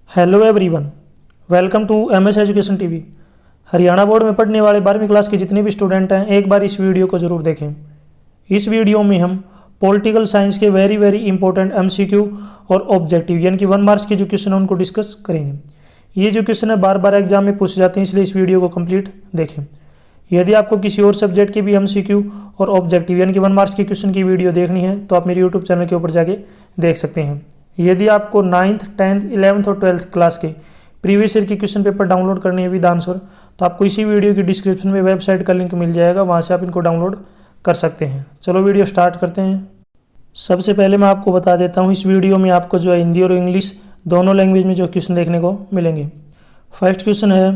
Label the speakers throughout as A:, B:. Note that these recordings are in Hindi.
A: Hello everyone, welcome to MS education TV. Haryana board में पढ़ने वाले 12वीं क्लास के जितने भी स्टूडेंट हैं, एक बार इस वीडियो को ज़रूर देखें। इस वीडियो में हम पॉलिटिकल साइंस के वेरी इंपॉर्टेंट एमसीक्यू और ऑब्जेक्टिव यानी कि 1 मार्क्स के जो क्वेश्चन है उनको डिस्कस करेंगे। ये जो क्वेश्चन है बार एग्जाम में पूछे जाते हैं, इसलिए इस वीडियो को कंप्लीट देखें। यदि आपको किसी और सब्जेक्ट के भी एमसीक्यू और ऑब्जेक्टिव यानी कि 1 मार्क्स के क्वेश्चन की वीडियो देखनी है तो आप मेरे यूट्यूब चैनल के ऊपर जाके देख सकते हैं। यदि आपको 9th, 10th, 11th और 12th क्लास के प्रीवियस ईयर के क्वेश्चन पेपर डाउनलोड करने हैं विद आंसर, तो आपको इसी वीडियो की डिस्क्रिप्शन में वेबसाइट का लिंक मिल जाएगा, वहाँ से आप इनको डाउनलोड कर सकते हैं। चलो वीडियो स्टार्ट करते हैं। सबसे पहले मैं आपको बता देता हूँ, इस वीडियो में आपको जो है हिंदी और इंग्लिश दोनों लैंग्वेज में जो क्वेश्चन देखने को मिलेंगे। फर्स्ट क्वेश्चन है,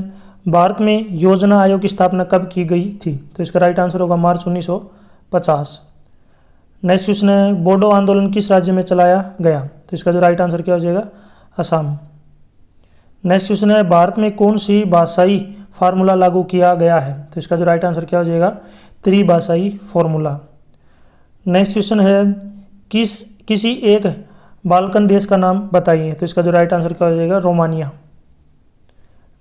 A: भारत में योजना आयोग की स्थापना कब की गई थी? तो इसका राइट आंसर होगा मार्च 1950। नेक्स्ट क्वेश्चन है, बोडो आंदोलन किस राज्य में चलाया गया? तो इसका जो राइट आंसर क्या हो जाएगा? असम। नेक्स्ट क्वेश्चन है, भारत में कौन सी भाषाई फार्मूला लागू किया गया है? तो इसका जो राइट आंसर क्या हो जाएगा? त्रिभाषाई फॉर्मूला। नेक्स्ट क्वेश्चन है, किसी एक बाल्कन देश का नाम बताइए? तो इसका जो राइट आंसर क्या हो जाएगा? रोमानिया।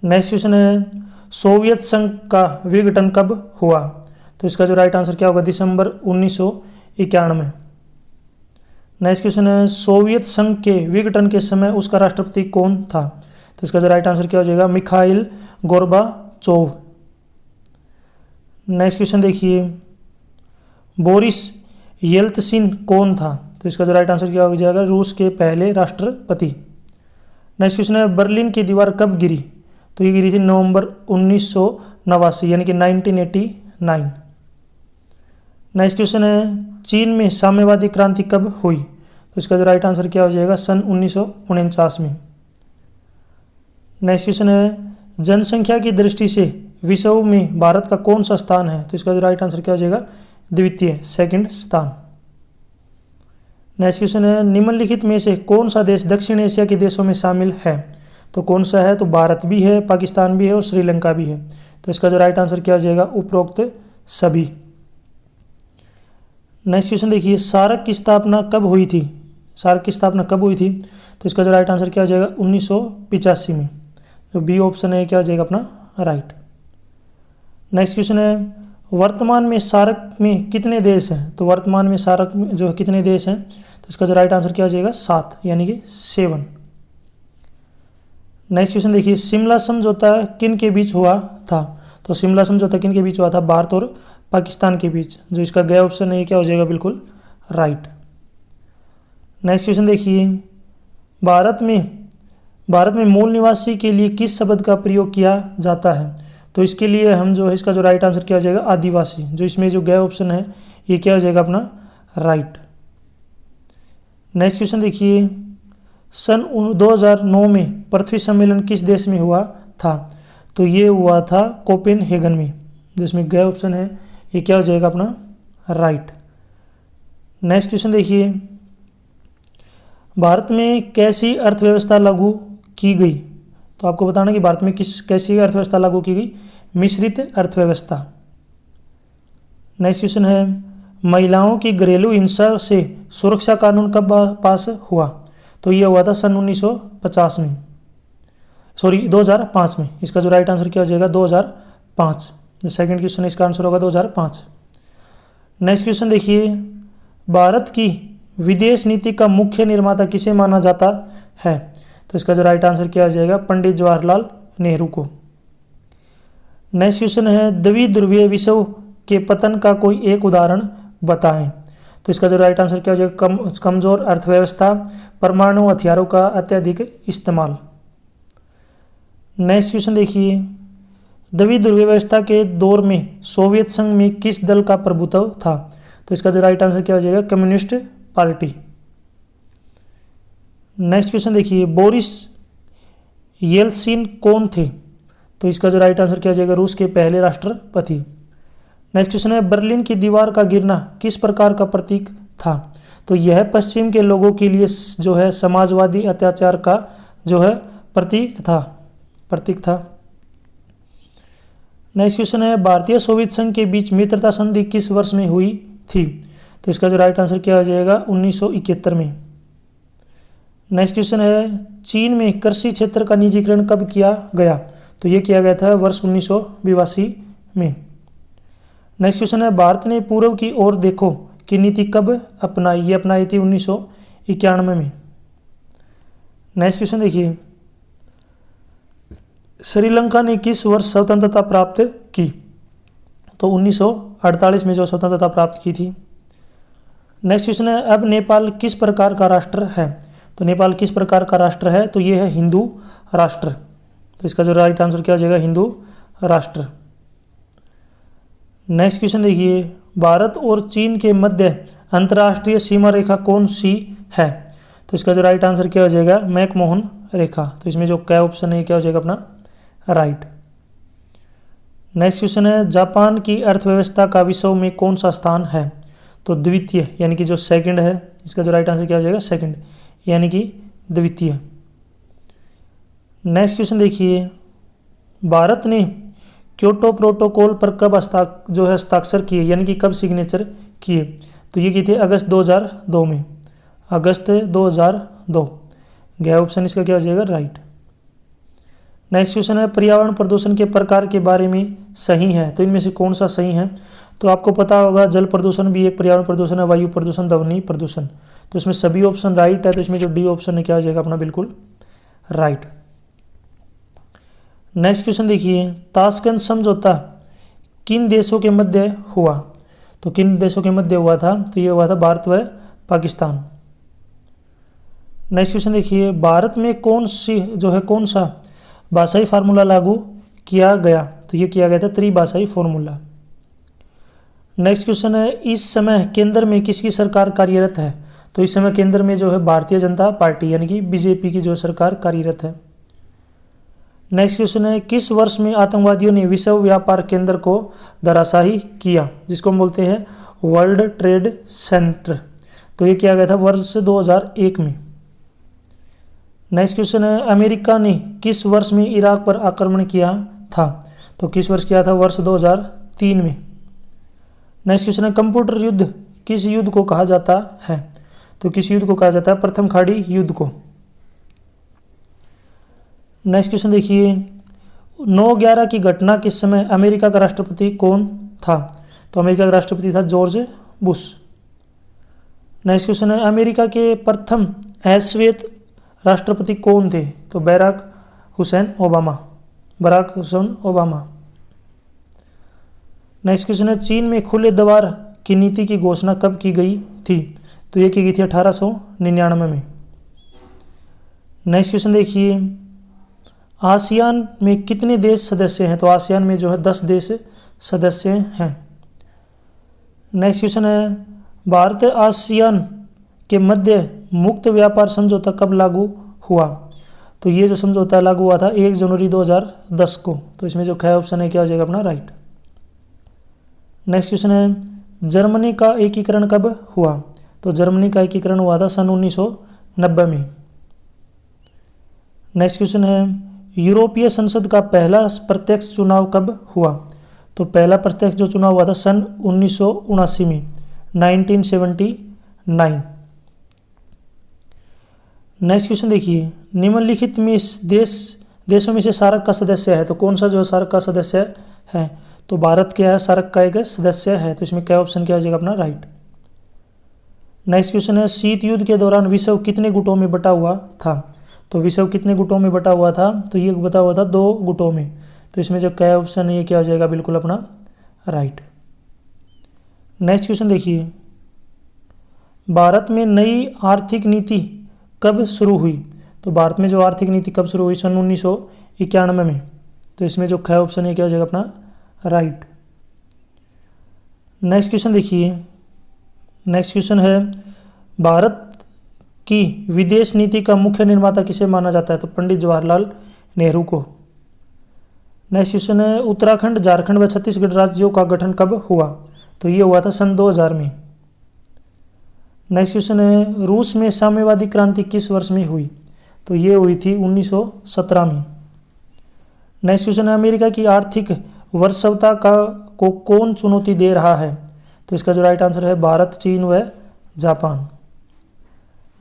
A: नेक्स्ट क्वेश्चन है, सोवियत संघ का विघटन कब हुआ? तो इसका जो राइट आंसर क्या होगा? दिसंबर 1991। नेक्स्ट क्वेश्चन है, सोवियत संघ के विघटन के समय उसका राष्ट्रपति कौन था? तो इसका जो राइट आंसर क्या हो जाएगा? Mikhail Gorbachev. नेक्स्ट क्वेश्चन देखिए, बोरिस येल्त्सिन कौन था? तो इसका जो राइट आंसर क्या हो जाएगा? रूस के पहले राष्ट्रपति। नेक्स्ट क्वेश्चन है, बर्लिन की दीवार कब गिरी? तो ये गिरी थी नवंबर 1989 यानी कि 1989। नेक्स्ट क्वेश्चन है, चीन में साम्यवादी क्रांति कब हुई? तो इसका जो राइट आंसर क्या हो जाएगा? सन 1949 में। नेक्स्ट क्वेश्चन है, जनसंख्या की दृष्टि से विश्व में भारत का कौन सा स्थान है? तो इसका जो राइट आंसर क्या हो जाएगा? द्वितीय, सेकंड स्थान। नेक्स्ट क्वेश्चन है, निम्नलिखित में से कौन सा देश दक्षिण एशिया के देशों में शामिल है? तो कौन सा है? तो भारत भी है, पाकिस्तान भी है और श्रीलंका भी है। तो इसका जो राइट आंसर क्या हो जाएगा? उपरोक्त सभी। नेक्स्ट क्वेश्चन देखिए, सार्क की स्थापना कब हुई थी? सार्क की स्थापना कब हुई थी? तो इसका जो राइट आंसर क्या हो जाएगा? 1985 में। तो बी ऑप्शन है क्या हो जाएगा अपना? राइट। नेक्स्ट क्वेश्चन है, वर्तमान में सार्क में कितने देश हैं? तो वर्तमान में सार्क में जो कितने देश हैं? तो इसका जो राइट आंसर क्या हो जाएगा? 7 यानी कि 7। नेक्स्ट क्वेश्चन देखिए, शिमला समझौता किन के बीच हुआ था? तो शिमला समझौता किन के बीच हुआ था? भारत और पाकिस्तान के बीच। जो इसका गया ऑप्शन है ये क्या हो जाएगा? बिल्कुल राइट। नेक्स्ट क्वेश्चन देखिए, भारत में मूल निवासी के लिए किस शब्द का प्रयोग किया जाता है? तो इसके लिए हम जो है इसका जो राइट आंसर क्या हो जाएगा? आदिवासी। जो इसमें जो गया ऑप्शन है ये क्या हो जाएगा अपना? राइट। नेक्स्ट क्वेश्चन देखिए, सन 2009 में पृथ्वी सम्मेलन किस देश में हुआ था? तो ये हुआ था कोपेनहेगन में। जिसमें गया ऑप्शन है ये क्या हो जाएगा अपना? राइट। नेक्स्ट क्वेश्चन देखिए, भारत में कैसी अर्थव्यवस्था लागू की गई? तो आपको बताना कि भारत में कैसी अर्थव्यवस्था लागू की गई? मिश्रित अर्थव्यवस्था। नेक्स्ट क्वेश्चन है, महिलाओं की घरेलू हिंसा से सुरक्षा कानून कब पास हुआ? तो यह हुआ था सन 1950 में, 2005 में। इसका जो राइट आंसर क्या हो जाएगा? 2005। जो सेकंड क्वेश्चन है इसका आंसर होगा 2005। नेक्स्ट क्वेश्चन देखिए, भारत की विदेश नीति का मुख्य निर्माता किसे माना जाता है? तो इसका जो राइट आंसर क्या हो जाएगा? पंडित जवाहरलाल नेहरू को। नेक्स्ट क्वेश्चन है, द्विध्रुवीय विश्व के पतन का कोई एक उदाहरण बताएं। तो इसका जो राइट आंसर क्या हो जाएगा? कमजोर अर्थव्यवस्था, परमाणु हथियारों का अत्यधिक इस्तेमाल। नेक्स्ट क्वेश्चन देखिए, द्विध्रुवीय व्यवस्था के दौर में सोवियत संघ में किस दल का प्रभुत्व था? तो इसका जो राइट आंसर क्या हो जाएगा? Communist party. नेक्स्ट क्वेश्चन देखिए, बोरिस येल्त्सिन कौन थे? तो इसका जो राइट आंसर क्या हो जाएगा? रूस के पहले राष्ट्रपति। नेक्स्ट क्वेश्चन है, बर्लिन की दीवार का गिरना किस प्रकार का प्रतीक था? तो यह पश्चिम के लोगों के लिए जो है समाजवादी अत्याचार का जो है प्रतीक था। नेक्स्ट क्वेश्चन है, भारतीय सोवियत संघ के बीच मित्रता संधि किस वर्ष में हुई थी? तो इसका जो राइट आंसर क्या हो जाएगा? 1971 में। नेक्स्ट क्वेश्चन है चीन में कृषि क्षेत्र का निजीकरण कब किया गया? तो ये किया गया था वर्ष 1982 में। नेक्स्ट क्वेश्चन है भारत ने पूर्व की ओर देखो की नीति कब अपनाई? ये अपनाई थी 1991 में। नेक्स्ट क्वेश्चन देखिए श्रीलंका ने किस वर्ष स्वतंत्रता प्राप्त की? तो 1948 में जो स्वतंत्रता प्राप्त की थी। नेक्स्ट क्वेश्चन है अब नेपाल किस प्रकार का राष्ट्र है? तो नेपाल किस प्रकार का राष्ट्र है? तो ये है हिंदू राष्ट्र। तो इसका जो राइट आंसर क्या हो जाएगा? हिंदू राष्ट्र। नेक्स्ट क्वेश्चन देखिए भारत और चीन के मध्य अंतर्राष्ट्रीय सीमा रेखा कौन सी है? तो इसका जो राइट आंसर क्या हो जाएगा? मैकमोहन रेखा। तो इसमें जो क्या ऑप्शन है क्या हो जाएगा अपना राइट। नेक्स्ट क्वेश्चन है जापान की अर्थव्यवस्था का विश्व में कौन सा स्थान है? तो द्वितीय यानी कि जो सेकंड है। इसका जो राइट आंसर क्या हो जाएगा? सेकंड यानी कि द्वितीय। नेक्स्ट क्वेश्चन देखिए भारत ने क्योटो प्रोटोकॉल पर कब हस्ताक्षर किए यानी कि कब सिग्नेचर किए? तो ये किए थे अगस्त 2002 में। अगस्त 2002 गया ऑप्शन इसका क्या हो जाएगा? राइट। नेक्स्ट क्वेश्चन है पर्यावरण प्रदूषण के प्रकार के बारे में सही है तो इनमें से कौन सा सही है? तो आपको पता होगा जल प्रदूषण भी एक पर्यावरण प्रदूषण है, वायु प्रदूषण, ध्वनि प्रदूषण। तो इसमें सभी ऑप्शन राइट है। तो इसमें जो डी ऑप्शन है क्या हो जाएगा अपना बिल्कुल राइट। नेक्स्ट क्वेश्चन देखिए ताशकंद समझौता किन देशों के मध्य हुआ? तो किन देशों के मध्य हुआ था? तो ये हुआ था भारत व पाकिस्तान। नेक्स्ट क्वेश्चन देखिए भारत में कौन सा भाषाई फार्मूला लागू किया गया? तो ये किया गया था त्रिभाषाई फार्मूला। नेक्स्ट क्वेश्चन है इस समय केंद्र में किसकी सरकार कार्यरत है? तो इस समय केंद्र में जो है भारतीय जनता पार्टी यानी कि बीजेपी की जो सरकार कार्यरत है। नेक्स्ट क्वेश्चन है किस वर्ष में आतंकवादियों ने विश्व व्यापार केंद्र को धराशायी किया जिसको हम बोलते हैं वर्ल्ड ट्रेड सेंटर? तो ये किया गया था वर्ष 2001 में। नेक्स्ट क्वेश्चन है अमेरिका ने किस वर्ष में इराक पर आक्रमण किया था? तो किस वर्ष किया था? वर्ष 2003 में। नेक्स्ट क्वेश्चन है कंप्यूटर युद्ध किस युद्ध को कहा जाता है? तो किस युद्ध को कहा जाता है? प्रथम खाड़ी युद्ध को। नेक्स्ट क्वेश्चन देखिए 9/11 की घटना किस समय अमेरिका का राष्ट्रपति कौन था? तो अमेरिका का राष्ट्रपति था जॉर्ज बुश। नेक्स्ट क्वेश्चन है अमेरिका के प्रथम अश्वेत राष्ट्रपति कौन थे? तो Barack Hussein Obama. Next question है चीन में खुले द्वार की नीति की घोषणा कब की गई थी? तो ये की गई थी 1899 में। नेक्स्ट क्वेश्चन देखिए आसियान में कितने देश सदस्य हैं? तो आसियान में जो है 10 देश सदस्य हैं। नेक्स्ट क्वेश्चन है भारत आसियान के मध्य मुक्त व्यापार समझौता कब लागू हुआ? तो ये जो समझौता लागू हुआ था 1 जनवरी 2010 को। तो इसमें जो ख ऑप्शन है क्या हो जाएगा अपना राइट। नेक्स्ट क्वेश्चन है जर्मनी का एकीकरण कब हुआ? तो जर्मनी का एकीकरण हुआ था सन 1990 में। नेक्स्ट क्वेश्चन है यूरोपीय संसद का पहला प्रत्यक्ष चुनाव कब हुआ? तो पहला प्रत्यक्ष जो चुनाव हुआ था सन 1979 में 1979। नेक्स्ट क्वेश्चन देखिए निम्नलिखित में इस देशों में से सार्क का सदस्य है तो कौन सा जो सार्क का सदस्य है? तो भारत क्या है सार्क का एक सदस्य है। तो इसमें क्या ऑप्शन क्या हो जाएगा अपना राइट। नेक्स्ट क्वेश्चन है शीत युद्ध के दौरान विश्व कितने गुटों में बटा हुआ था? तो विश्व कितने गुटों में बटा हुआ था? तो ये बटा हुआ था 2 गुटों में। तो इसमें जो क्या ऑप्शन है ये क्या हो जाएगा बिल्कुल अपना राइट। नेक्स्ट क्वेश्चन देखिए भारत में नई आर्थिक नीति कब शुरू हुई? तो भारत में जो आर्थिक नीति कब शुरू हुई? सन 1991 में। तो इसमें जो ख ऑप्शन है क्या हो जाएगा अपना राइट। नेक्स्ट क्वेश्चन देखिए नेक्स्ट क्वेश्चन है भारत की विदेश नीति का मुख्य निर्माता किसे माना जाता है? तो पंडित जवाहरलाल नेहरू को। नेक्स्ट क्वेश्चन है उत्तराखंड, झारखंड व छत्तीसगढ़ राज्यों का गठन कब हुआ? तो ये हुआ था सन 2000 में। नेक्स्ट क्वेश्चन है रूस में साम्यवादी क्रांति किस वर्ष में हुई? तो ये हुई थी 1917 में। नेक्स्ट क्वेश्चन है अमेरिका की आर्थिक वर्षवता को कौन चुनौती दे रहा है? तो इसका जो राइट आंसर है भारत, चीन व जापान।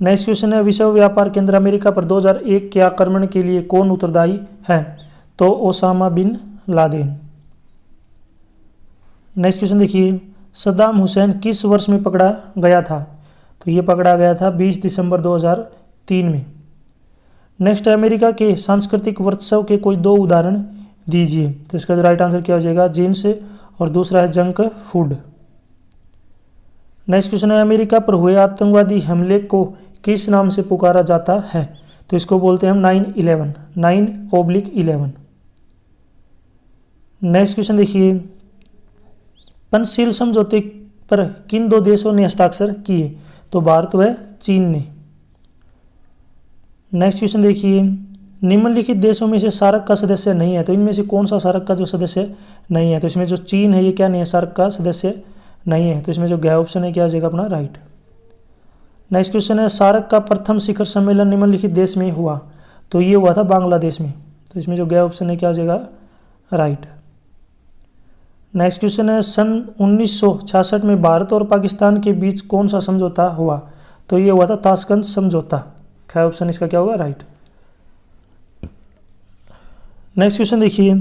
A: नेक्स्ट क्वेश्चन है विश्व व्यापार केंद्र अमेरिका पर 2001 के आक्रमण के लिए कौन उत्तरदायी है? तो Osama bin Laden. Next question देखिए, सद्दाम हुसैन किस वर्ष में पकड़ा गया था? तो ये पकड़ा गया था 20 दिसंबर 2003 में। नेक्स्ट है अमेरिका के सांस्कृतिक वर्चस्व के कोई दो उदाहरण दीजिए। तो इसका जो राइट आंसर क्या हो जाएगा? जीन्स, और दूसरा है जंक फूड। नेक्स्ट क्वेश्चन है अमेरिका पर हुए आतंकवादी हमले को किस नाम से पुकारा जाता है? तो इसको बोलते हैं हम 9/11, 9/11। नेक्स्ट क्वेश्चन देखिए, पंचशील समझौते पर किन दो देशों ने हस्ताक्षर किए? तो भारत व चीन ने। नेक्स्ट क्वेश्चन देखिए, निम्नलिखित देशों में से सार्क का सदस्य नहीं है, तो इनमें से कौन सा सार्क का जो सदस्य नहीं है? तो इसमें जो चीन है ये क्या नहीं है? सार्क का सदस्य नहीं है। तो इसमें जो गया ऑप्शन है क्या हो जाएगा अपना? राइट। नेक्स्ट क्वेश्चन है सार्क का प्रथम शिखर सम्मेलन निम्नलिखित देश में हुआ? तो ये हुआ था बांग्लादेश में। तो इसमें जो गया ऑप्शन है क्या हो जाएगा? राइट। नेक्स्ट क्वेश्चन है सन 1966 में भारत और पाकिस्तान के बीच कौन सा समझौता हुआ? तो ये हुआ था ताशकंद समझौता। क्या ऑप्शन इसका क्या होगा? राइट। नेक्स्ट क्वेश्चन देखिए,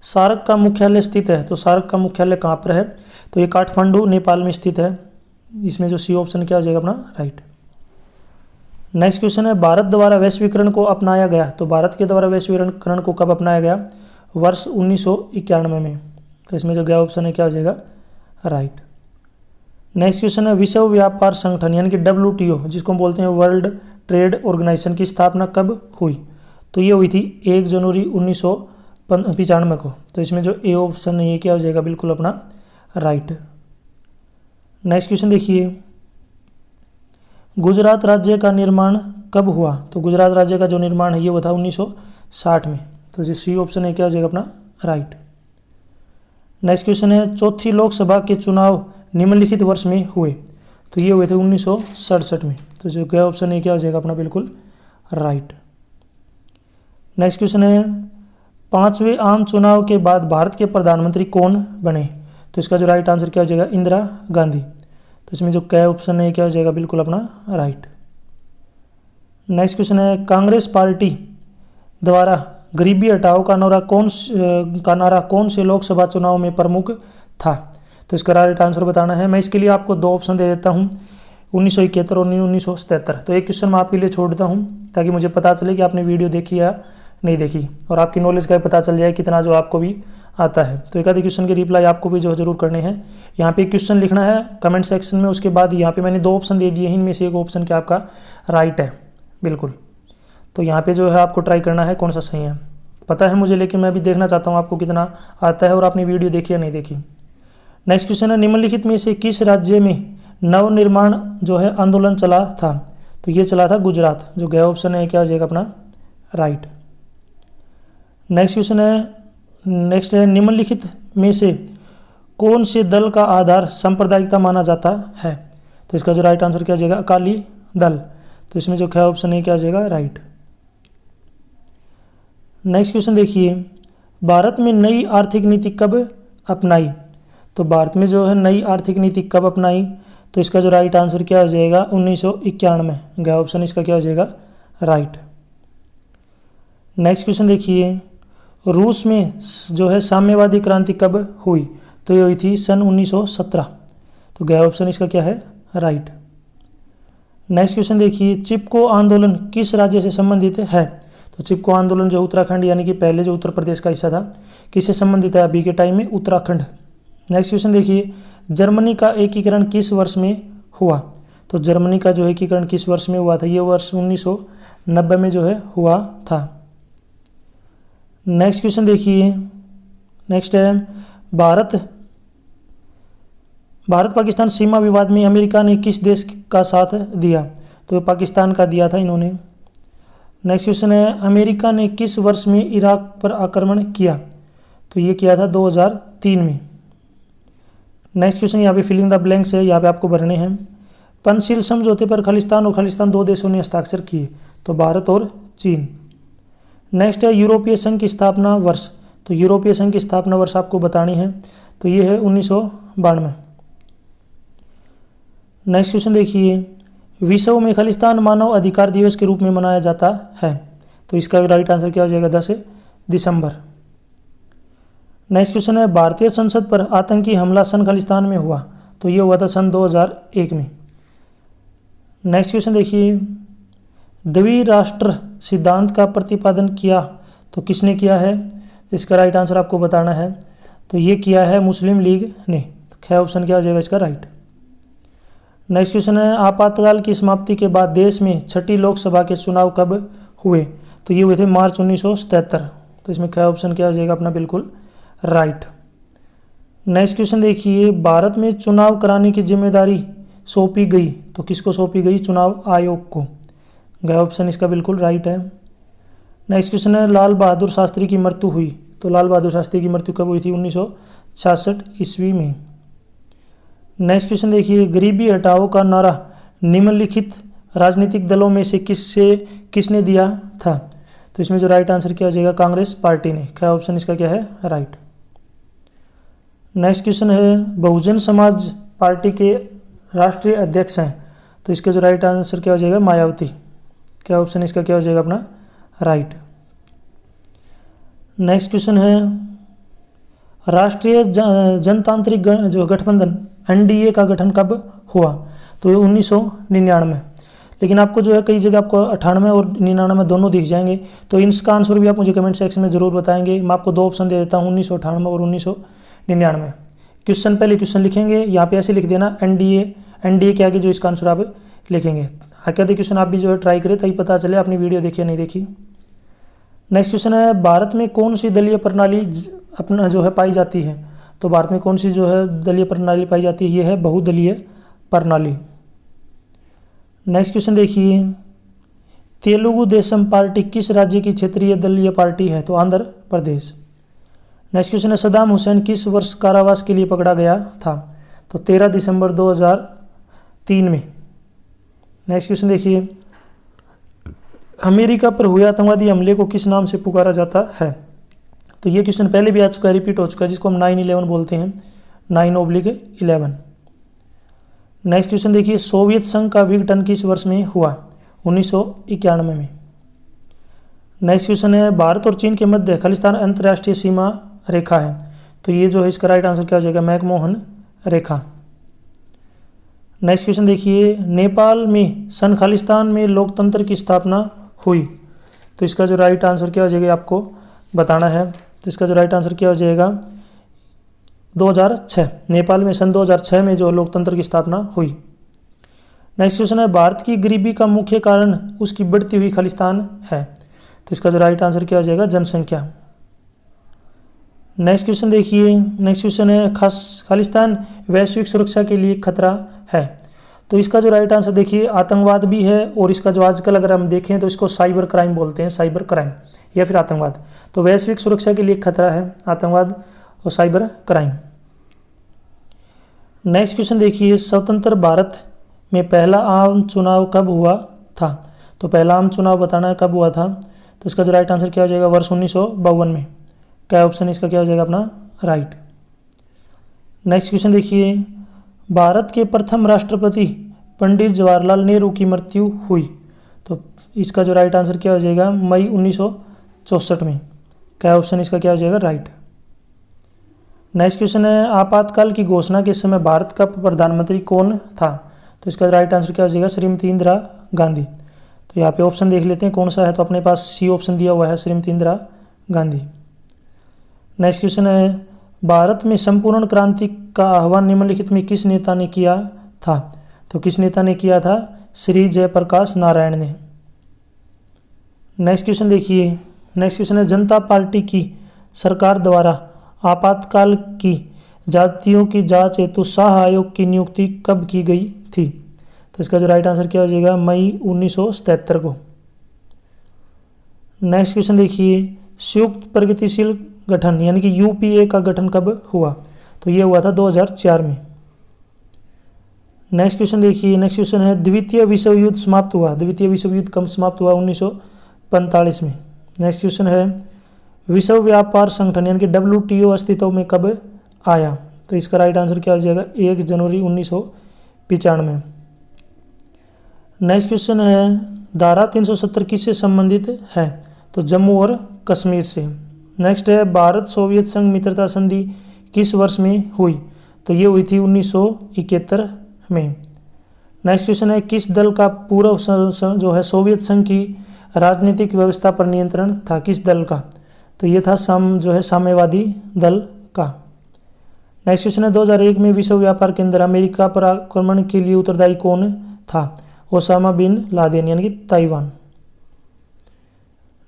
A: सार्क का मुख्यालय स्थित है, तो सार्क का मुख्यालय कहाँ पर है? तो ये काठमांडू नेपाल में स्थित है। इसमें जो सी ऑप्शन क्या हो जाएगा अपना? राइट। नेक्स्ट क्वेश्चन है भारत द्वारा वैश्वीकरण को अपनाया गया, तो भारत के द्वारा वैश्वीकरण को कब अपनाया गया? वर्ष 1991 में। तो इसमें जो गया ऑप्शन है क्या हो जाएगा? राइट। नेक्स्ट क्वेश्चन है विश्व व्यापार संगठन यानी कि WTO जिसको हम बोलते हैं वर्ल्ड ट्रेड ऑर्गेनाइजेशन की स्थापना कब हुई? तो ये हुई थी 1 जनवरी 1995 को। तो इसमें जो ए ऑप्शन है ये क्या हो जाएगा? बिल्कुल अपना राइट। नेक्स्ट क्वेश्चन देखिए, गुजरात राज्य का निर्माण कब हुआ? तो गुजरात राज्य का जो निर्माण है ये हुआ था 1960 में। तो जो सी ऑप्शन है क्या हो जाएगा अपना? राइट। नेक्स्ट क्वेश्चन है चौथी लोकसभा के चुनाव निम्नलिखित वर्ष में हुए? तो ये हुए थे 1967 में। तो जो क्या ऑप्शन है क्या हो जाएगा अपना? बिल्कुल राइट। नेक्स्ट क्वेश्चन है 5वें आम चुनाव के बाद भारत के प्रधानमंत्री कौन बने? तो इसका जो राइट आंसर क्या हो जाएगा? इंदिरा गांधी। तो इसमें जो क्या ऑप्शन है क्या हो जाएगा? बिल्कुल अपना राइट। नेक्स्ट क्वेश्चन है कांग्रेस पार्टी द्वारा गरीबी हटाओ का नारा कौन से लोकसभा चुनाव में प्रमुख था? तो इसका राइट आंसर बताना है। मैं इसके लिए आपको दो ऑप्शन दे देता हूँ, 1971 और 1977। तो एक क्वेश्चन मैं आपके लिए छोड़ देता हूँ ताकि मुझे पता चले कि आपने वीडियो देखी या नहीं देखी, और आपकी नॉलेज का पता चल जाए कितना जो आपको भी आता है। तो एक आधे क्वेश्चन के रिप्लाई आपको भी जो जरूर करने हैं। यहाँ पे क्वेश्चन लिखना है कमेंट सेक्शन में, उसके बाद यहाँ पे मैंने दो ऑप्शन दे दिए हैं, इनमें से एक ऑप्शन क्या आपका राइट है बिल्कुल। तो यहाँ पे जो है आपको ट्राई करना है कौन सा सही है। पता है मुझे, लेकिन मैं भी देखना चाहता हूँ आपको कितना आता है और आपने वीडियो देखी या नहीं देखी। नेक्स्ट क्वेश्चन है निम्नलिखित में से किस राज्य में नवनिर्माण जो है आंदोलन चला था? तो ये चला था गुजरात। जो गया ऑप्शन है क्या हो जाएगा अपना? राइट। नेक्स्ट क्वेश्चन है निम्नलिखित में से कौन से दल का आधार सांप्रदायिकता माना जाता है? तो इसका जो राइट आंसर क्या हो जाएगा? अकाली दल। तो इसमें जो क्या ऑप्शन है क्या हो जाएगा? राइट। नेक्स्ट क्वेश्चन देखिए, भारत में नई आर्थिक नीति कब अपनाई? तो भारत में जो है नई आर्थिक नीति कब अपनाई? तो इसका जो राइट आंसर क्या हो जाएगा? 1991। गया ऑप्शन इसका क्या हो जाएगा? राइट। नेक्स्ट क्वेश्चन देखिए, रूस में जो है साम्यवादी क्रांति कब हुई? तो ये हुई थी सन 1917। तो गया ऑप्शन इसका क्या है? राइट। नेक्स्ट क्वेश्चन देखिए, चिपको आंदोलन किस राज्य से संबंधित है? तो चिपको आंदोलन जो उत्तराखंड यानी कि पहले जो उत्तर प्रदेश का हिस्सा था, किससे संबंधित है अभी के टाइम में? उत्तराखंड। नेक्स्ट क्वेश्चन देखिए, जर्मनी का एकीकरण किस वर्ष में हुआ? तो जर्मनी का जो एकीकरण किस वर्ष में हुआ था? ये वर्ष 1990 में जो है हुआ था। नेक्स्ट क्वेश्चन देखिए, नेक्स्ट है भारत पाकिस्तान सीमा विवाद में अमेरिका ने किस देश का साथ दिया? तो पाकिस्तान का दिया था इन्होंने। नेक्स्ट क्वेश्चन है अमेरिका ने किस वर्ष में इराक पर आक्रमण किया? तो ये किया था 2003 में। नेक्स्ट क्वेश्चन यहाँ पे फिलिंग द ब्लैंक्स है, यहाँ पे आपको भरने हैं। पंचशील समझौते पर खालिस्तान और खालिस्तान दो देशों ने हस्ताक्षर किए, तो भारत और चीन। नेक्स्ट है यूरोपीय संघ की स्थापना वर्ष। तो यूरोपीय संघ की स्थापना वर्ष आपको बतानी है, तो ये है 1992। नेक्स्ट क्वेश्चन देखिए, विश्व में खालिस्तान मानव अधिकार दिवस के रूप में मनाया जाता है? तो इसका राइट आंसर क्या हो जाएगा? 10 दिसंबर। नेक्स्ट क्वेश्चन है, भारतीय संसद पर आतंकी हमला सन खालिस्तान में हुआ? तो ये हुआ था सन 2001 में। नेक्स्ट क्वेश्चन देखिए, द्विराष्ट्र सिद्धांत का प्रतिपादन किया तो किसने किया है? तो इसका राइट आंसर आपको बताना है। तो ये किया है मुस्लिम लीग ने। ख ऑप्शन क्या हो जाएगा इसका राइट। नेक्स्ट क्वेश्चन है, आपातकाल की समाप्ति के बाद देश में छठी लोकसभा के चुनाव कब हुए? तो ये हुए थे मार्च 1977। तो इसमें ख ऑप्शन क्या हो जाएगा अपना बिल्कुल राइट। नेक्स्ट क्वेश्चन देखिए, भारत में चुनाव कराने की जिम्मेदारी सौंपी गई तो किसको सौंपी गई? चुनाव आयोग को। ग ऑप्शन इसका बिल्कुल राइट है। नेक्स्ट क्वेश्चन है, लाल बहादुर शास्त्री की मृत्यु हुई? तो लाल बहादुर शास्त्री की मृत्यु कब हुई थी? 1966 ईस्वी में। नेक्स्ट क्वेश्चन देखिए, गरीबी हटाओ का नारा निम्नलिखित राजनीतिक दलों में से किसने दिया था? तो इसमें जो राइट आंसर क्या हो जाएगा? कांग्रेस पार्टी ने। क्या ऑप्शन इसका क्या है? राइट। नेक्स्ट क्वेश्चन है, बहुजन समाज पार्टी के राष्ट्रीय अध्यक्ष हैं? तो इसका जो राइट आंसर क्या हो जाएगा? मायावती। क्या ऑप्शन इसका क्या हो जाएगा अपना राइट। नेक्स्ट क्वेश्चन है, राष्ट्रीय जनतांत्रिक जो गठबंधन एनडीए का गठन कब हुआ? तो ये 1999। लेकिन आपको जो है कई जगह आपको 98 और 99 दोनों दिख जाएंगे। तो इसका आंसर भी आप मुझे कमेंट सेक्शन में जरूर बताएंगे। मैं आपको 2 ऑप्शन दे देता हूँ, 1998 और 1999। क्वेश्चन पहले क्वेश्चन लिखेंगे, यहाँ पे ऐसे लिख देना एनडीए के आगे जो इसका आंसर आप लिखेंगे। आगे क्वेश्चन आप भी जो है ट्राई करें तभी पता चले आपने वीडियो देखी या नहीं देखी। नेक्स्ट क्वेश्चन है, भारत में कौन सी दलीय प्रणाली अपना जो है पाई जाती है? तो भारत में कौन सी जो है दलीय प्रणाली पाई जाती है? ये है बहुदलीय प्रणाली। नेक्स्ट क्वेश्चन देखिए, तेलुगु देशम पार्टी किस राज्य की क्षेत्रीय दलीय पार्टी है? तो आंध्र प्रदेश। नेक्स्ट क्वेश्चन है, सद्दाम हुसैन किस वर्ष कारावास के लिए पकड़ा गया था? तो 13 दिसंबर 2003 में। नेक्स्ट क्वेश्चन देखिए, अमेरिका पर हुए आतंकवादी हमले को किस नाम से पुकारा जाता है? तो ये क्वेश्चन पहले भी आ चुका है, रिपीट हो चुका है, जिसको हम 9/11 बोलते हैं, 9/11। नेक्स्ट क्वेश्चन देखिए, सोवियत संघ का विघटन किस वर्ष में हुआ? 1991 में। नेक्स्ट क्वेश्चन है, भारत और चीन के मध्य खालिस्तान अंतर्राष्ट्रीय सीमा रेखा है? तो ये जो है इसका राइट आंसर क्या हो जाएगा? मैकमोहन रेखा। नेक्स्ट क्वेश्चन देखिए, नेपाल में सन खालिस्तान में लोकतंत्र की स्थापना हुई? तो इसका जो राइट आंसर क्या हो जाएगा आपको बताना है। तो इसका जो राइट आंसर क्या हो जाएगा? 2006। नेपाल में सन 2006 में जो लोकतंत्र की स्थापना हुई। नेक्स्ट क्वेश्चन है, भारत की गरीबी का मुख्य कारण उसकी बढ़ती हुई खालिस्तान है? तो इसका जो राइट आंसर क्या हो जाएगा? जनसंख्या। नेक्स्ट क्वेश्चन देखिए, नेक्स्ट क्वेश्चन है, खालिस्तान वैश्विक सुरक्षा के लिए खतरा है? तो इसका जो राइट आंसर देखिए, आतंकवाद भी है और इसका जो आजकल अगर हम देखें तो इसको साइबर क्राइम बोलते हैं, साइबर क्राइम या फिर आतंकवाद। तो वैश्विक सुरक्षा के लिए खतरा है आतंकवाद और साइबर क्राइम। नेक्स्ट क्वेश्चन देखिए, स्वतंत्र भारत में पहला आम चुनाव कब हुआ था? तो पहला आम चुनाव बताना है कब हुआ था। तो इसका जो राइट आंसर क्या हो जाएगा? वर्ष 1952 में। क्या ऑप्शन इसका क्या हो जाएगा अपना राइट। नेक्स्ट क्वेश्चन देखिए, भारत के प्रथम राष्ट्रपति पंडित जवाहरलाल नेहरू की मृत्यु हुई? तो इसका जो राइट आंसर क्या हो जाएगा? मई 1964 में। क्या ऑप्शन इसका क्या हो जाएगा राइट। नेक्स्ट क्वेश्चन है, आपातकाल की घोषणा के समय भारत का प्रधानमंत्री कौन था? तो इसका राइट आंसर क्या हो जाएगा? श्रीमती इंदिरा गांधी। तो यहाँ पे ऑप्शन देख लेते हैं कौन सा है। तो अपने पास सी ऑप्शन दिया हुआ है, श्रीमती इंदिरा गांधी। नेक्स्ट क्वेश्चन है, भारत में संपूर्ण क्रांति का आह्वान निम्नलिखित में किस नेता ने किया था? तो किस नेता ने किया था? श्री जयप्रकाश नारायण ने। नेक्स्ट क्वेश्चन देखिए, नेक्स्ट क्वेश्चन है, जनता पार्टी की सरकार द्वारा आपातकाल की जातियों की जांच हेतु शाह आयोग की नियुक्ति कब की गई थी? तो इसका जो राइट आंसर क्या हो जाएगा? मई 1977 को। नेक्स्ट क्वेश्चन देखिए, संयुक्त प्रगतिशील गठन यानी कि यूपीए का गठन कब हुआ? तो ये हुआ था 2004 में। नेक्स्ट क्वेश्चन देखिए, नेक्स्ट क्वेश्चन है, द्वितीय विश्व युद्ध समाप्त हुआ? द्वितीय विश्व युद्ध कब समाप्त हुआ? 1945 में। नेक्स्ट क्वेश्चन है, विश्व व्यापार संगठन यानी कि WTO अस्तित्व में कब आया? तो इसका राइट आंसर क्या हो जाएगा? 1 जनवरी 1995। नेक्स्ट क्वेश्चन है धारा 370 किससे संबंधित है? तो जम्मू और कश्मीर से। नेक्स्ट है भारत सोवियत संघ मित्रता संधि किस वर्ष में हुई? तो ये हुई थी 1971 में। नेक्स्ट क्वेश्चन है किस दल का पूर्व जो है सोवियत संघ की राजनीतिक व्यवस्था पर नियंत्रण था? किस दल का? तो ये था साम्यवादी दल का। नेक्स्ट क्वेश्चन है 2001 में विश्व व्यापार केंद्र अमेरिका पर आक्रमण के लिए उत्तरदायी कौन था? ओसामा बिन लादेन यानी कि ताइवान।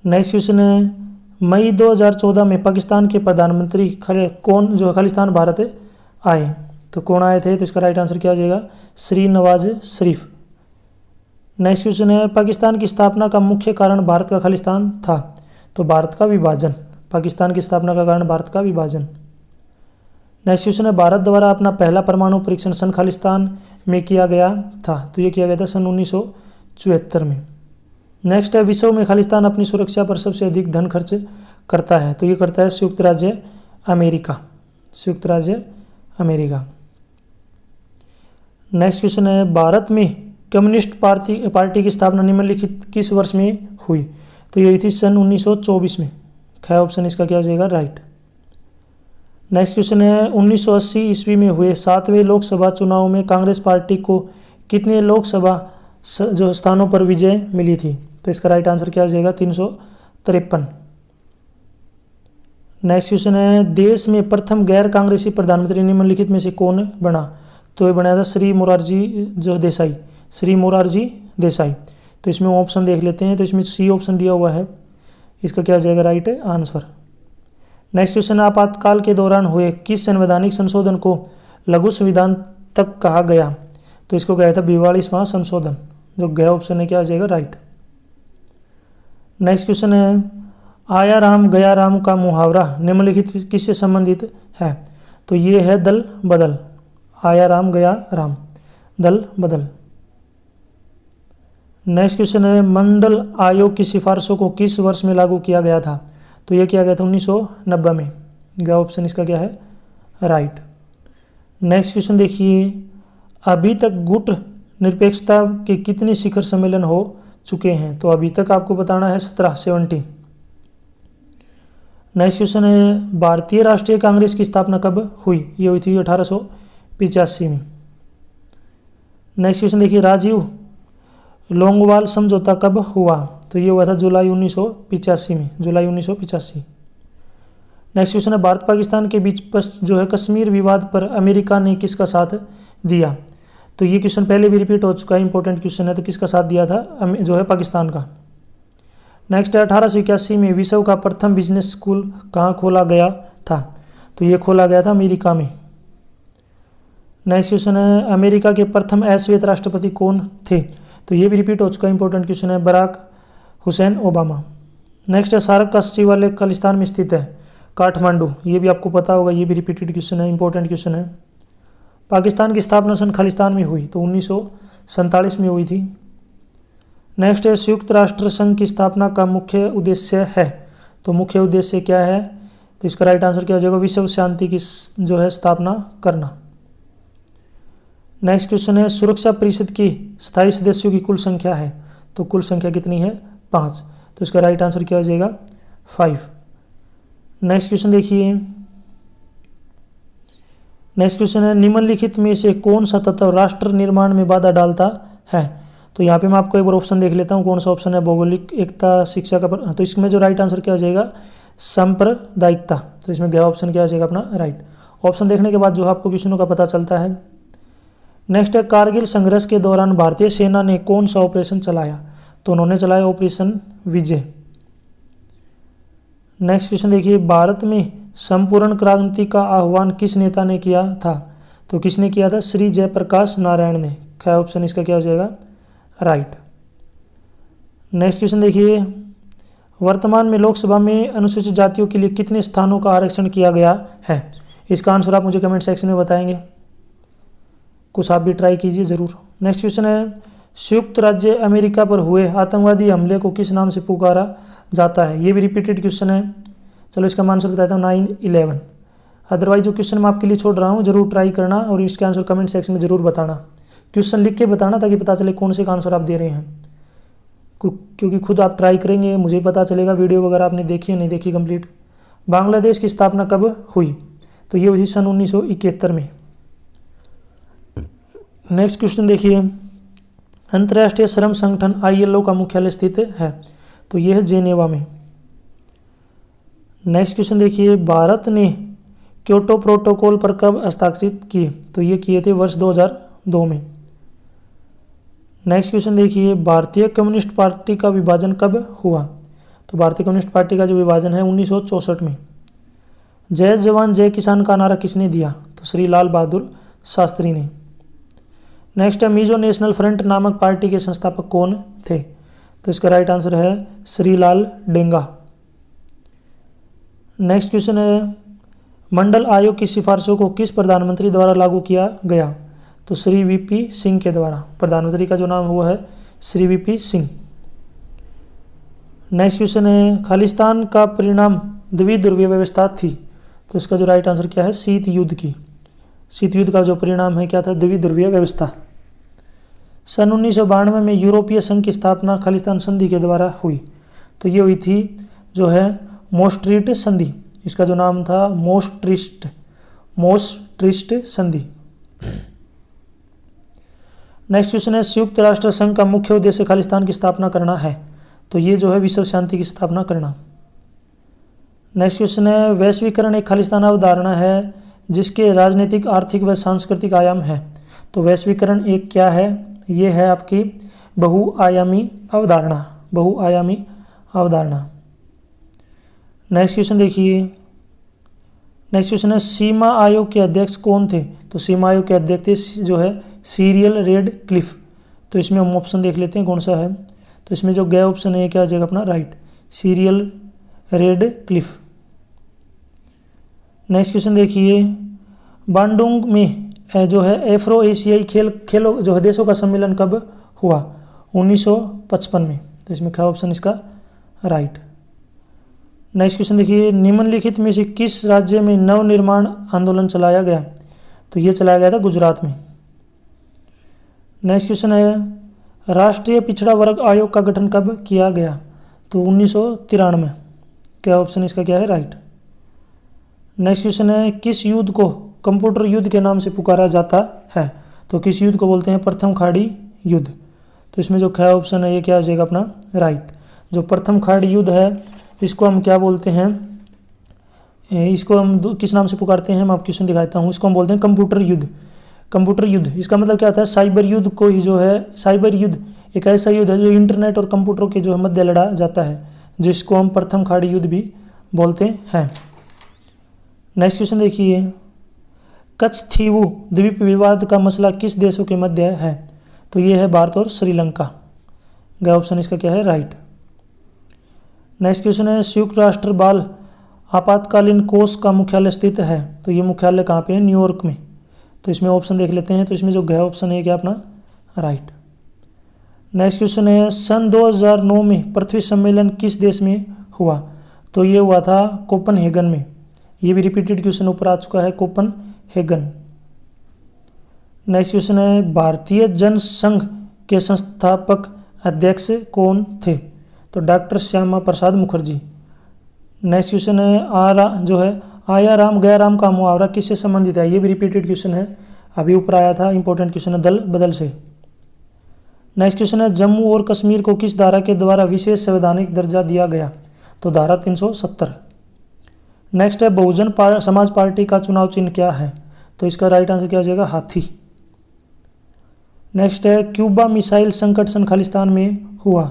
A: नेक्स्ट क्वेश्चन है मई 2014 में पाकिस्तान के प्रधानमंत्री कौन खालिस्तान भारत आए? तो कौन आए थे? तो इसका राइट आंसर क्या हो जाएगा? श्री नवाज शरीफ। नेक्स्ट क्वेश्चन है पाकिस्तान की स्थापना का मुख्य कारण भारत का खालिस्तान था? तो भारत का विभाजन। पाकिस्तान की स्थापना का कारण भारत का विभाजन। नेक्स्ट क्वेश्चन है भारत द्वारा अपना पहला परमाणु परीक्षण सन खालिस्तान में किया गया था? तो ये किया गया था सन 1974 में। नेक्स्ट है विश्व में खालिस्तान अपनी सुरक्षा पर सबसे अधिक धन खर्च करता है? तो ये करता है संयुक्त राज्य अमेरिका। संयुक्त राज्य अमेरिका। नेक्स्ट क्वेश्चन है भारत में कम्युनिस्ट पार्टी की स्थापना निम्नलिखित किस वर्ष में हुई? तो ये हुई थी सन 1924 में। ख ऑप्शन इसका क्या हो जाएगा? राइट। नेक्स्ट क्वेश्चन है 1980 ईस्वी में हुए 7वें लोकसभा चुनाव में कांग्रेस पार्टी को कितने लोकसभा स्थानों पर विजय मिली थी? तो इसका राइट आंसर क्या हो जाएगा? 353। नेक्स्ट क्वेश्चन है देश में प्रथम गैर कांग्रेसी प्रधानमंत्री निम्नलिखित में से कौन बना? तो ये बनाया था श्री मोरारजी देसाई। श्री मोरारजी देसाई। तो इसमें ऑप्शन देख लेते हैं। तो इसमें सी ऑप्शन दिया हुआ है, इसका क्या हो जाएगा? Right answer. नेक्स्ट क्वेश्चन आपातकाल के दौरान हुए किस संवैधानिक संशोधन को लघु संविधान तक कहा गया? तो इसको गया था 42वां संशोधन। जो गया ऑप्शन है क्या हो जाएगा? राइट। नेक्स्ट क्वेश्चन है आया राम गया राम का मुहावरा निम्नलिखित किससे संबंधित है? तो ये है दल बदल। आया राम गया राम, दल बदल। नेक्स्ट क्वेश्चन है मंडल आयोग की सिफारिशों को किस वर्ष में लागू किया गया था? तो यह किया गया था 1990 में। ग ऑप्शन इसका क्या है? राइट। नेक्स्ट क्वेश्चन देखिए अभी तक गुट निरपेक्षता के कितने शिखर सम्मेलन हो चुके हैं? तो अभी तक आपको बताना है 17। नेक्स्ट क्वेश्चन है भारतीय राष्ट्रीय कांग्रेस की स्थापना कब हुई? ये हुई थी 1885 में। नेक्स्ट क्वेश्चन देखिए राजीव लोंगोवाल समझौता कब हुआ? तो ये हुआ था जुलाई 1985 में। जुलाई 1985। नेक्स्ट क्वेश्चन है भारत पाकिस्तान के बीच कश्मीर विवाद पर अमेरिका ने किसका साथ दिया? तो ये क्वेश्चन पहले भी रिपीट हो चुका है, इंपॉर्टेंट क्वेश्चन है। तो किसका साथ दिया था? पाकिस्तान का। नेक्स्ट है 1881 में विश्व का प्रथम बिजनेस स्कूल कहाँ खोला गया था? तो ये खोला गया था अमेरिका में। नेक्स्ट क्वेश्चन है अमेरिका के प्रथम अश्वेत राष्ट्रपति कौन थे? तो ये भी रिपीट हो चुका है, इंपॉर्टेंट क्वेश्चन है, बराक हुसैन ओबामा। नेक्स्ट है सार्क का सचिवालय खालिस्तान में स्थित है? काठमांडू। ये भी आपको पता होगा, ये भी रिपीटेड क्वेश्चन है, इंपॉर्टेंट क्वेश्चन है। पाकिस्तान की स्थापना सन खालिस्तान में हुई? तो 1947 में हुई थी। नेक्स्ट है संयुक्त राष्ट्र संघ की स्थापना का मुख्य उद्देश्य है? तो मुख्य उद्देश्य क्या है? तो इसका राइट आंसर क्या हो जाएगा? विश्व शांति की स्थापना करना। नेक्स्ट क्वेश्चन है सुरक्षा परिषद की स्थायी सदस्यों की कुल संख्या है? तो कुल संख्या कितनी है? 5। तो इसका राइट आंसर क्या हो जाएगा? 5। नेक्स्ट क्वेश्चन देखिए। नेक्स्ट क्वेश्चन है निम्नलिखित में से कौन सा तत्व राष्ट्र निर्माण में बाधा डालता है? तो यहाँ पे मैं आपको एक बार ऑप्शन देख लेता हूँ, कौन सा ऑप्शन है? भौगोलिक एकता, शिक्षा का। तो इसमें जो राइट आंसर क्या हो जाएगा? सांप्रदायिकता। तो इसमें गया ऑप्शन क्या हो जाएगा अपना? राइट। ऑप्शन देखने के बाद जो आपको क्वेश्चनों का पता चलता है। नेक्स्ट है कारगिल संघर्ष के दौरान भारतीय सेना ने कौन सा ऑपरेशन चलाया? तो उन्होंने चलाया ऑपरेशन विजय। नेक्स्ट क्वेश्चन देखिए भारत में संपूर्ण क्रांति का आह्वान किस नेता ने किया था? तो किसने किया था? श्री जयप्रकाश नारायण ने। क्या ऑप्शन इसका क्या हो जाएगा? राइट। नेक्स्ट क्वेश्चन देखिए वर्तमान में लोकसभा में अनुसूचित जातियों के लिए कितने स्थानों का आरक्षण किया गया है? इसका आंसर आप मुझे कमेंट सेक्शन में बताएंगे, कुछ आप भी ट्राई कीजिए ज़रूर। नेक्स्ट क्वेश्चन है संयुक्त राज्य अमेरिका पर हुए आतंकवादी हमले को किस नाम से पुकारा जाता है? ये भी रिपीटेड क्वेश्चन है। चलो इसका मैं आंसर बताता हूँ 9/11। अदरवाइज जो क्वेश्चन मैं आपके लिए छोड़ रहा हूँ जरूर ट्राई करना और इसके आंसर कमेंट सेक्शन में ज़रूर बताना क्वेश्चन लिख के बताना ताकि पता चले कौन से का आंसर आप दे रहे हैं, क्योंकि खुद आप ट्राई करेंगे मुझे पता चलेगा वीडियो वगैरह आपने देखी है नहीं देखी कंप्लीट। बांग्लादेश की स्थापना कब हुई? तो ये हुई सन 1971 में। नेक्स्ट क्वेश्चन देखिए, अंतर्राष्ट्रीय श्रम संगठन ILO का मुख्यालय स्थित है? तो यह है जेनेवा में। नेक्स्ट क्वेश्चन देखिए, भारत ने क्योटो प्रोटोकॉल पर कब हस्ताक्षरित किए? तो ये किए थे वर्ष 2002 में। नेक्स्ट क्वेश्चन देखिए, भारतीय कम्युनिस्ट पार्टी का विभाजन कब हुआ? तो भारतीय कम्युनिस्ट पार्टी का जो विभाजन है 1964 में। जय जवान जय किसान का नारा किसने दिया? तो श्री लाल बहादुर शास्त्री ने। नेक्स्ट है, मिजो नेशनल फ्रंट नामक पार्टी के संस्थापक कौन थे? तो इसका राइट आंसर है श्रीलाल डेंगा। नेक्स्ट क्वेश्चन है, मंडल आयोग की सिफारिशों को किस प्रधानमंत्री द्वारा लागू किया गया? तो श्री VP सिंह के द्वारा। प्रधानमंत्री का जो नाम वो है Shri VP Singh. Next question है, खालिस्तान का परिणाम द्विध्रुवीय व्यवस्था थी? तो इसका जो राइट आंसर क्या है? शीत युद्ध की। शीत युद्ध का जो परिणाम है क्या था? द्विध्रुवीय व्यवस्था। सन 1992 में यूरोपीय संघ की स्थापना खालिस्तान संधि के द्वारा हुई। तो ये हुई थी जो है मोस्ट्रिट संधि। इसका जो नाम था मोस्ट्रिस्ट संधि। नेक्स्ट क्वेश्चन है, संयुक्त राष्ट्र संघ का मुख्य उद्देश्य खालिस्तान की स्थापना करना है? तो ये जो है विश्व शांति की स्थापना करना। नेक्स्ट क्वेश्चन है, वैश्वीकरण एक खालिस्तान अवधारणा है जिसके राजनीतिक, आर्थिक व सांस्कृतिक आयाम है? तो वैश्वीकरण एक क्या है? ये है आपकी बहुआयामी अवधारणा। बहुआयामी अवधारणा। नेक्स्ट क्वेश्चन देखिए, नेक्स्ट क्वेश्चन है, सीमा आयोग के अध्यक्ष कौन थे? तो सीमा आयोग के अध्यक्ष थे जो है सीरियल रेड क्लिफ। तो इसमें हम ऑप्शन देख लेते हैं कौन सा है। तो इसमें जो गया ऑप्शन है क्या आ जाएगा अपना? Right, serial red Cliff. Next question देखिए, बांडुंग में जो है एफ्रो एशियाई खेलों जो है देशों का सम्मेलन कब हुआ? 1955 में। तो इसमें क्या ऑप्शन इसका? राइट। नेक्स्ट क्वेश्चन देखिए, निम्नलिखित में से किस राज्य में नव निर्माण आंदोलन चलाया गया? तो ये चलाया गया था गुजरात में। नेक्स्ट क्वेश्चन है, राष्ट्रीय पिछड़ा वर्ग आयोग का गठन कब किया गया? तो 1993। क्या ऑप्शन इसका क्या है? राइट। नेक्स्ट क्वेश्चन है, किस युद्ध को कंप्यूटर युद्ध के नाम से पुकारा जाता है? तो किस युद्ध को बोलते हैं? प्रथम खाड़ी युद्ध। तो इसमें जो क्या ऑप्शन है ये क्या आ जाएगा अपना? राइट। जो प्रथम खाड़ी युद्ध है इसको हम क्या बोलते हैं? इसको हम किस नाम से पुकारते हैं? मैं आपको क्वेश्चन दिखाता हूँ। इसको हम बोलते हैं कंप्यूटर युद्ध। कंप्यूटर युद्ध इसका मतलब क्या होता है? साइबर युद्ध को ही जो है, साइबर युद्ध एक ऐसा युद्ध है जो इंटरनेट और कंप्यूटर के जो है मध्य लड़ा जाता है, जिसको हम प्रथम खाड़ी युद्ध भी बोलते हैं। नेक्स्ट क्वेश्चन देखिए, कच्छथीवु द्वीप विवाद का मसला किस देशों के मध्य है? तो ये है भारत और श्रीलंका। ग ऑप्शन इसका क्या है? राइट। नेक्स्ट क्वेश्चन है, संयुक्त राष्ट्र बाल आपातकालीन कोष का मुख्यालय स्थित है? तो ये मुख्यालय कहाँ पे है? न्यूयॉर्क में। तो इसमें ऑप्शन देख लेते हैं। तो इसमें जो ग ऑप्शन है क्या अपना? राइट। नेक्स्ट क्वेश्चन है, सन 2009 में पृथ्वी सम्मेलन किस देश में हुआ? तो ये हुआ था कोपनहेगन में। ये भी रिपीटेड क्वेश्चन ऊपर आ चुका है, कोपनहेगन। नेक्स्ट क्वेश्चन है, भारतीय जनसंघ के संस्थापक अध्यक्ष कौन थे? तो doctor Shyama Prasad Mukherjee. Next question है, आया राम गया राम का मुहावरा किससे संबंधित है? ये भी रिपीटेड क्वेश्चन है, अभी ऊपर आया था, इंपॉर्टेंट क्वेश्चन है, दल बदल से। नेक्स्ट क्वेश्चन है, जम्मू और कश्मीर को किस धारा के द्वारा विशेष संवैधानिक दर्जा दिया गया? तो धारा 370। नेक्स्ट है, बहुजन समाज पार्टी का चुनाव चिन्ह क्या है? तो इसका राइट आंसर क्या हो जाएगा? हाथी। नेक्स्ट है, क्यूबा मिसाइल संकट सन खालिस्तान में हुआ?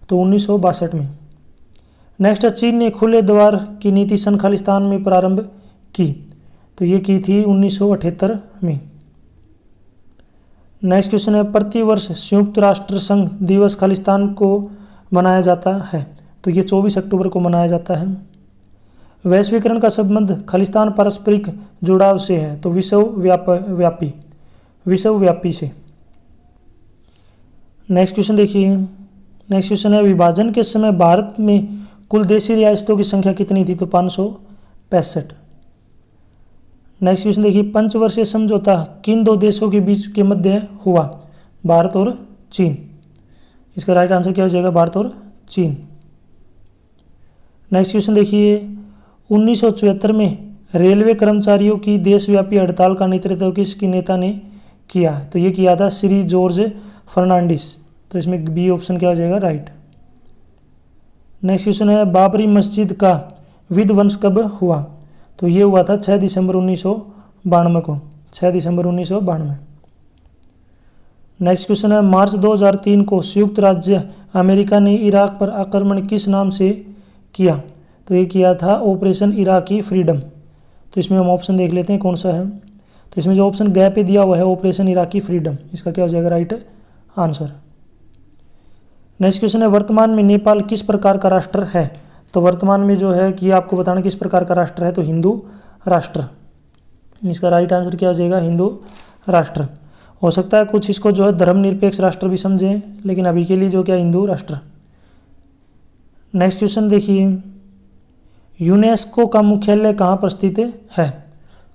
A: तो 1962 में। नेक्स्ट है, चीन ने खुले द्वार की नीति सन खालिस्तान में प्रारंभ की? तो ये की थी 1978 में। नेक्स्ट क्वेश्चन है, प्रतिवर्ष संयुक्त राष्ट्र संघ दिवस खालिस्तान को मनाया जाता है? तो ये 24 अक्टूबर को मनाया जाता है। वैश्वीकरण का संबंध खालिस्तान पारस्परिक जुड़ाव से है? तो विश्वव्यापी से। नेक्स्ट क्वेश्चन देखिए, नेक्स्ट क्वेश्चन है, विभाजन के समय भारत में कुल देशी रियासतों की संख्या कितनी थी? तो 565। नेक्स्ट क्वेश्चन देखिए, पंचवर्षीय समझौता किन दो देशों के बीच के मध्य हुआ? भारत और चीन। इसका राइट आंसर क्या हो जाएगा? भारत और चीन। नेक्स्ट क्वेश्चन देखिए, 1974 में रेलवे कर्मचारियों की देशव्यापी हड़ताल का नेतृत्व किसकी नेता ने किया? तो ये किया था श्री जॉर्ज फर्नांडिस। तो इसमें बी ऑप्शन क्या हो जाएगा? राइट। नेक्स्ट क्वेश्चन है, बाबरी मस्जिद का विध्वंस कब हुआ? तो ये हुआ था 6 दिसंबर 1992 को, 6 दिसंबर 1992। नेक्स्ट क्वेश्चन है, मार्च 2003 को संयुक्त राज्य अमेरिका ने इराक पर आक्रमण किस नाम से किया? तो ये किया था ऑपरेशन इराकी फ्रीडम। तो इसमें हम ऑप्शन देख लेते हैं कौन सा है। तो इसमें जो ऑप्शन ग पे दिया हुआ है ऑपरेशन इराकी फ्रीडम, इसका क्या हो जाएगा? Right answer. नेक्स्ट क्वेश्चन है, वर्तमान में नेपाल किस प्रकार का राष्ट्र है? तो वर्तमान में जो है कि आपको बताना किस प्रकार का राष्ट्र है, तो हिंदू राष्ट्र। इसका राइट आंसर क्या हो जाएगा? हिंदू राष्ट्र। हो सकता है कुछ इसको जो है धर्मनिरपेक्ष राष्ट्र भी समझें, लेकिन अभी के लिए जो क्या हिंदू राष्ट्र। नेक्स्ट क्वेश्चन देखिए, यूनेस्को का मुख्यालय कहाँ पर स्थित है?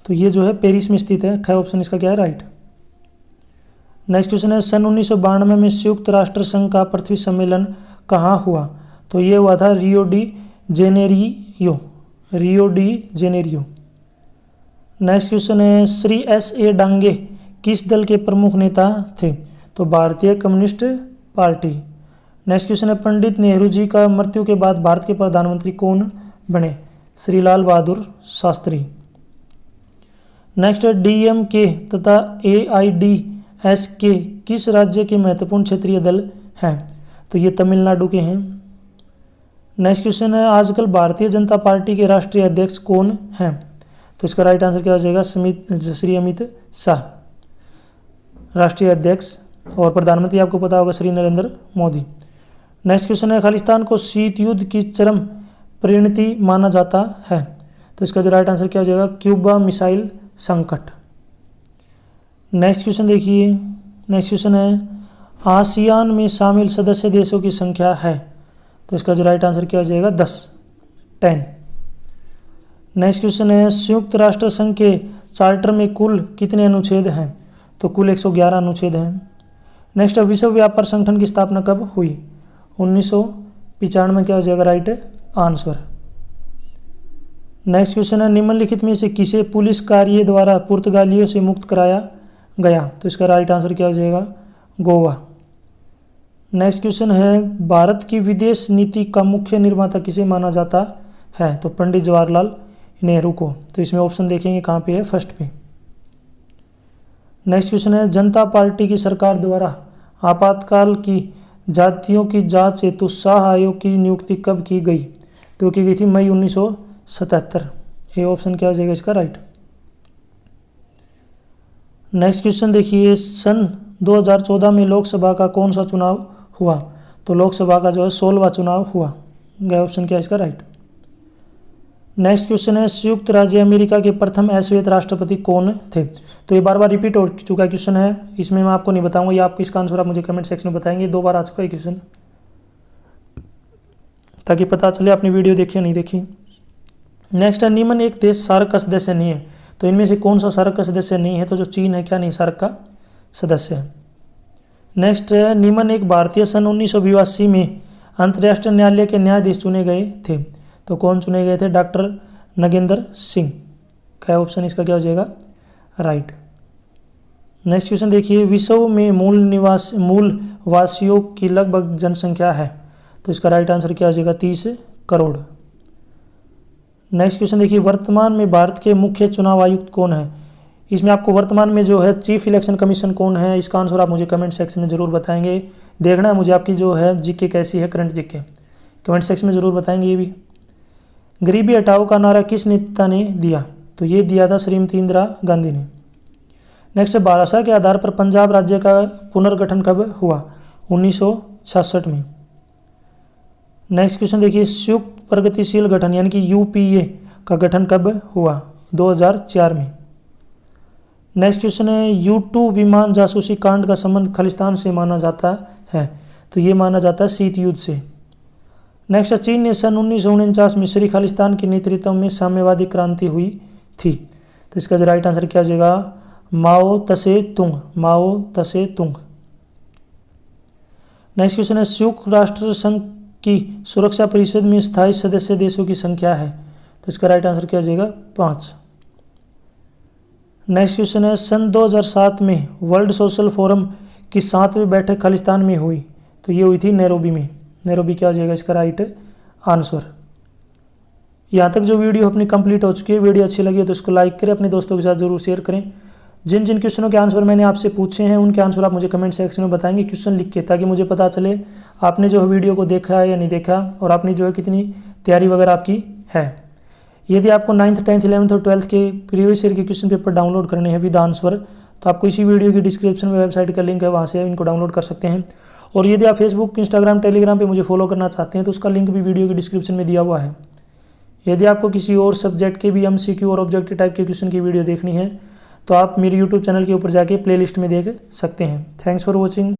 A: तो ये जो है पेरिस में स्थित है। ख ऑप्शन इसका क्या है? राइट। नेक्स्ट क्वेश्चन है, सन 1992 में संयुक्त राष्ट्र संघ का पृथ्वी सम्मेलन कहाँ हुआ? तो ये हुआ था Rio de Janeiro, Rio de Janeiro. Next question है, श्री S.A. डांगे किस दल के प्रमुख नेता थे? तो भारतीय कम्युनिस्ट पार्टी। नेक्स्ट क्वेश्चन है, पंडित नेहरू जी का मृत्यु के बाद भारत के प्रधानमंत्री कौन बने? श्री लाल बहादुर शास्त्री। नेक्स्ट है, DMK तथा AIDSK किस राज्य के महत्वपूर्ण क्षेत्रीय दल हैं? तो ये तमिलनाडु के हैं। नेक्स्ट क्वेश्चन है, आजकल भारतीय जनता पार्टी के राष्ट्रीय अध्यक्ष कौन हैं? तो इसका राइट आंसर क्या हो जाएगा? श्री अमित शाह राष्ट्रीय अध्यक्ष, और प्रधानमंत्री आपको पता होगा श्री नरेंद्र मोदी। नेक्स्ट क्वेश्चन है, खालिस्तान को शीत युद्ध की चरम परिणति माना जाता है? तो इसका जो राइट आंसर क्या हो जाएगा? क्यूबा मिसाइल संकट। नेक्स्ट क्वेश्चन देखिए, नेक्स्ट क्वेश्चन है, आसियान में शामिल सदस्य देशों की संख्या है? तो इसका जो राइट आंसर क्या हो जाएगा? 10। नेक्स्ट क्वेश्चन है, संयुक्त राष्ट्र संघ के चार्टर में कुल कितने अनुच्छेद हैं? तो कुल 111 अनुच्छेद हैं। नेक्स्ट है, विश्व व्यापार संगठन की स्थापना कब हुई? 1995 क्या हो जाएगा? Right answer. नेक्स्ट क्वेश्चन है, निम्नलिखित में से किसे पुलिस कार्य द्वारा पुर्तगालियों से मुक्त कराया गया? तो इसका राइट आंसर क्या हो जाएगा? गोवा। नेक्स्ट क्वेश्चन है, भारत की विदेश नीति का मुख्य निर्माता किसे माना जाता है? तो पंडित जवाहरलाल नेहरू को। तो इसमें ऑप्शन देखेंगे कहाँ पे है? फर्स्ट पे। नेक्स्ट क्वेश्चन है, जनता पार्टी की सरकार द्वारा आपातकाल की जातियों की जांच हेतु शाह आयोग की नियुक्ति कब की गई? तो की गई थी मई 1977। ये ऑप्शन क्या हो जाएगा इसका? राइट। नेक्स्ट क्वेश्चन देखिए, सन 2014 में लोकसभा का कौन सा चुनाव हुआ? तो लोकसभा का जो है 16वां चुनाव हुआ। गया ऑप्शन क्या है इसका? राइट। नेक्स्ट क्वेश्चन है, संयुक्त राज्य अमेरिका के प्रथम अश्वेत राष्ट्रपति कौन थे? तो ये बार बार रिपीट हो चुका क्वेश्चन है, इसमें मैं आपको नहीं बताऊंगा, ये आपको इसका आंसर आप मुझे कमेंट सेक्शन में बताएंगे। 2 बार आ चुका है क्वेश्चन, ताकि पता चले आपने वीडियो देखी या नहीं देखी। नेक्स्ट है, निम्न एक देश सार्क का सदस्य नहीं है? तो इनमें से कौन सा सार्क का सदस्य नहीं है? तो जो चीन है क्या नहीं सार्क का सदस्य है। नेक्स्ट है, निम्न एक भारतीय सन 1982 में अंतर्राष्ट्रीय न्यायालय के न्यायाधीश चुने गए थे? तो कौन चुने गए थे? डॉक्टर नगेंद्र सिंह। क्या ऑप्शन इसका क्या हो जाएगा? राइट। नेक्स्ट क्वेश्चन देखिए, विश्व में मूल वासियों की लगभग जनसंख्या है? तो इसका राइट आंसर क्या हो जाएगा? 30 करोड़। नेक्स्ट क्वेश्चन देखिए, वर्तमान में भारत के मुख्य चुनाव आयुक्त कौन है? इसमें आपको वर्तमान में जो है चीफ इलेक्शन कमीशन कौन है, इसका आंसर आप मुझे कमेंट सेक्शन में जरूर बताएंगे। देखना है मुझे आपकी जो है जीके कैसी है, करंट जीके, कमेंट सेक्शन में जरूर बताएंगे। ये भी, गरीबी हटाओ का नारा किस नेता ने दिया? तो ये दिया था श्रीमती इंदिरा गांधी ने। नेक्स्ट, भाषा के आधार पर पंजाब राज्य का पुनर्गठन कब हुआ? 1966 में। नेक्स्ट क्वेश्चन देखिए, संयुक्त प्रगतिशील गठन यानी कि UPA का गठन कब हुआ? 2004 में। नेक्स्ट क्वेश्चन है, U2 विमान जासूसी कांड का संबंध खालिस्तान से माना जाता है? तो ये माना जाता है शीत युद्ध से। नेक्स्ट, चीन ने सन 1949 में श्री खालिस्तान के नेतृत्व में साम्यवादी क्रांति हुई थी? तो इसका जो राइट आंसर क्या हो जाएगा? माओ तसे तुंग, माओ तसे तुंग। नेक्स्ट क्वेश्चन है संयुक्त राष्ट्र संघ की सुरक्षा परिषद में स्थायी सदस्य देशों की संख्या है, तो इसका राइट आंसर क्या हो जाएगा 5। नेक्स्ट क्वेश्चन है सन 2007 में वर्ल्ड सोशल फोरम की 7वीं बैठक खालिस्तान में हुई, तो ये हुई थी नैरोबी में। नैरोबी क्या हो जाएगा इसका राइट आंसर। यहाँ तक जो वीडियो अपनी कंप्लीट हो चुकी है, वीडियो अच्छी लगी है तो इसको लाइक करें, अपने दोस्तों के साथ जरूर शेयर करें। जिन जिन क्वेश्चनों के आंसर मैंने आपसे पूछे हैं उनके आंसर आप मुझे कमेंट सेक्शन में बताएंगे क्वेश्चन लिख के, ताकि मुझे पता चले आपने जो वीडियो को देखा है या नहीं देखा और आपने जो है कितनी तैयारी वगैरह आपकी है। यदि आपको 9th 10th 11th और 12th के प्रीवियस ईयर के क्वेश्चन पेपर डाउनलोड करने हैं विद आंसर, तो आपको इसी वीडियो की डिस्क्रिप्शन में वेबसाइट का लिंक है, वहाँ से इनको डाउनलोड कर सकते हैं। और यदि आप फेसबुक, इंस्टाग्राम, टेलीग्राम पे मुझे फॉलो करना चाहते हैं तो उसका लिंक भी वीडियो की डिस्क्रिप्शन में दिया हुआ है। यदि आपको किसी और सब्जेक्ट के भी MCQ और ऑब्जेक्टिव टाइप के क्वेश्चन की वीडियो देखनी है तो आप मेरे YouTube चैनल के ऊपर जाके प्लेलिस्ट में देख सकते हैं। Thanks for watching.